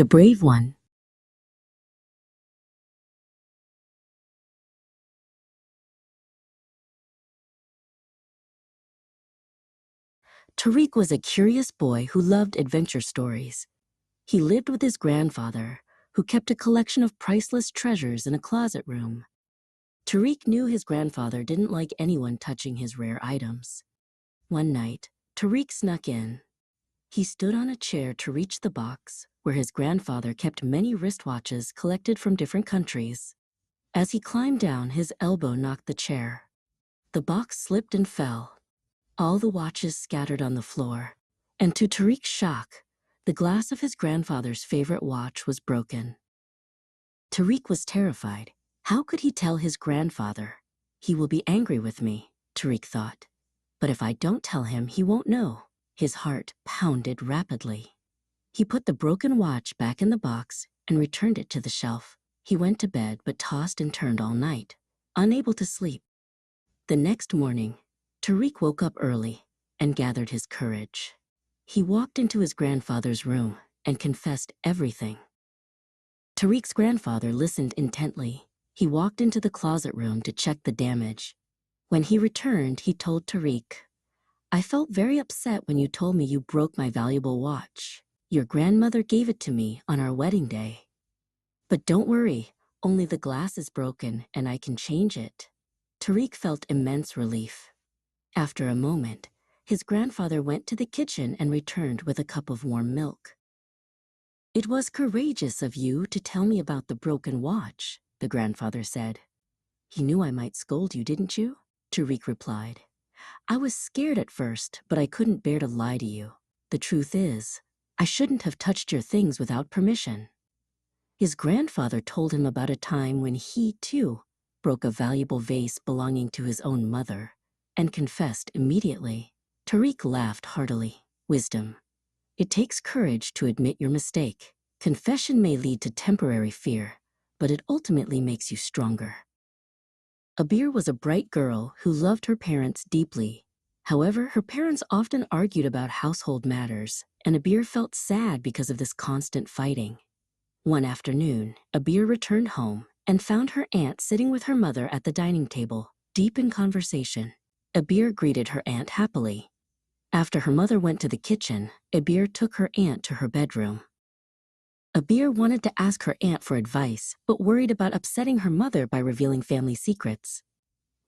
The brave one. Tariq was a curious boy who loved adventure stories. He lived with his grandfather, who kept a collection of priceless treasures in a closet room. Tariq knew his grandfather didn't like anyone touching his rare items. One night, Tariq snuck in. He stood on a chair to reach the box, where his grandfather kept many wristwatches collected from different countries. As he climbed down, his elbow knocked the chair. The box slipped and fell. All the watches scattered on the floor, and to Tariq's shock, the glass of his grandfather's favorite watch was broken. Tariq was terrified. How could he tell his grandfather? He will be angry with me, Tariq thought. But if I don't tell him, he won't know. His heart pounded rapidly. He put the broken watch back in the box and returned it to the shelf. He went to bed but tossed and turned all night, unable to sleep. The next morning, Tariq woke up early and gathered his courage. He walked into his grandfather's room and confessed everything. Tariq's grandfather listened intently. He walked into the closet room to check the damage. When he returned, he told Tariq, "I felt very upset when you told me you broke my valuable watch. Your grandmother gave it to me on our wedding day. But don't worry, only the glass is broken and I can change it." Tariq felt immense relief. After a moment, his grandfather went to the kitchen and returned with a cup of warm milk. "It was courageous of you to tell me about the broken watch," the grandfather said. "He knew I might scold you, didn't you?" Tariq replied. "I was scared at first, but I couldn't bear to lie to you. The truth is, I shouldn't have touched your things without permission." His grandfather told him about a time when he, too, broke a valuable vase belonging to his own mother, and confessed immediately. Tariq laughed heartily. Wisdom. It takes courage to admit your mistake. Confession may lead to temporary fear, but it ultimately makes you stronger. Abir was a bright girl who loved her parents deeply. However, her parents often argued about household matters, and Abir felt sad because of this constant fighting. One afternoon, Abir returned home and found her aunt sitting with her mother at the dining table, deep in conversation. Abir greeted her aunt happily. After her mother went to the kitchen, Abir took her aunt to her bedroom. Abir wanted to ask her aunt for advice, but worried about upsetting her mother by revealing family secrets.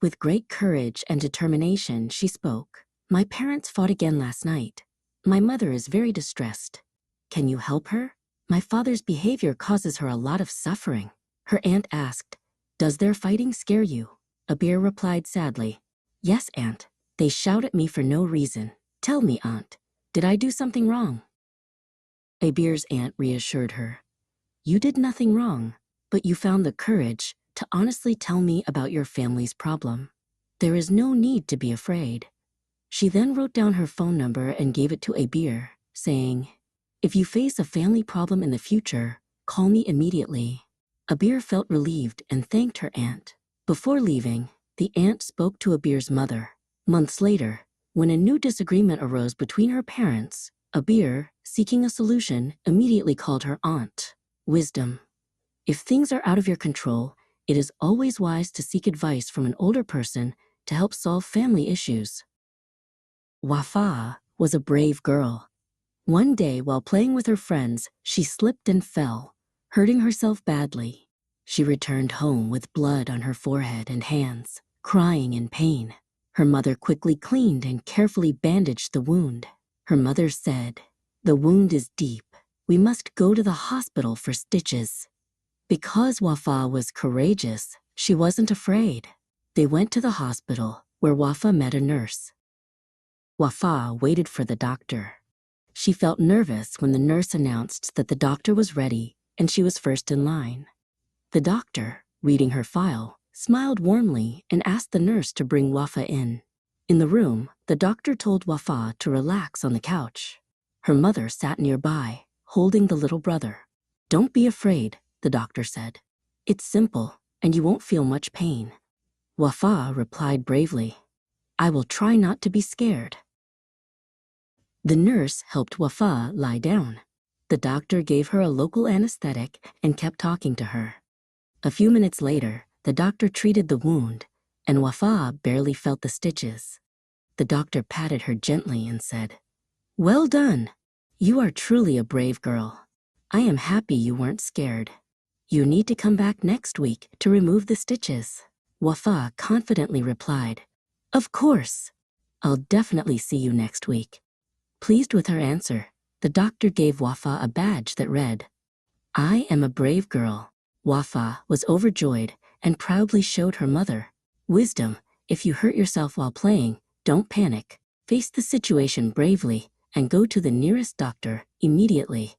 With great courage and determination, she spoke. "My parents fought again last night. My mother is very distressed. Can you help her? My father's behavior causes her a lot of suffering." Her aunt asked, "Does their fighting scare you?" Abir replied sadly, "Yes, aunt. They shout at me for no reason. Tell me, aunt, did I do something wrong?" Abir's aunt reassured her, "You did nothing wrong, but you found the courage to honestly tell me about your family's problem. There is no need to be afraid." She then wrote down her phone number and gave it to Abir, saying, "If you face a family problem in the future, call me immediately." Abir felt relieved and thanked her aunt. Before leaving, the aunt spoke to Abir's mother. Months later, when a new disagreement arose between her parents, Abir, seeking a solution, immediately called her aunt. Wisdom. If things are out of your control, it is always wise to seek advice from an older person to help solve family issues. Wafa was a brave girl. One day, while playing with her friends, she slipped and fell, hurting herself badly. She returned home with blood on her forehead and hands, crying in pain. Her mother quickly cleaned and carefully bandaged the wound. Her mother said, "The wound is deep. We must go to the hospital for stitches." Because Wafa was courageous, she wasn't afraid. They went to the hospital, where Wafa met a nurse. Wafa waited for the doctor. She felt nervous when the nurse announced that the doctor was ready and she was first in line. The doctor, reading her file, smiled warmly and asked the nurse to bring Wafa in. In the room, the doctor told Wafa to relax on the couch. Her mother sat nearby, holding the little brother. "Don't be afraid," the doctor said. "It's simple, and you won't feel much pain." Wafa replied bravely, "I will try not to be scared." The nurse helped Wafa lie down. The doctor gave her a local anesthetic and kept talking to her. A few minutes later, the doctor treated the wound, and Wafa barely felt the stitches. The doctor patted her gently and said, "Well done. You are truly a brave girl. I am happy you weren't scared. You need to come back next week to remove the stitches." Wafa confidently replied, "Of course. I'll definitely see you next week." Pleased with her answer, the doctor gave Wafa a badge that read, "I am a brave girl." Wafa was overjoyed and proudly showed her mother, "Wisdom, if you hurt yourself while playing, don't panic. Face the situation bravely and go to the nearest doctor immediately."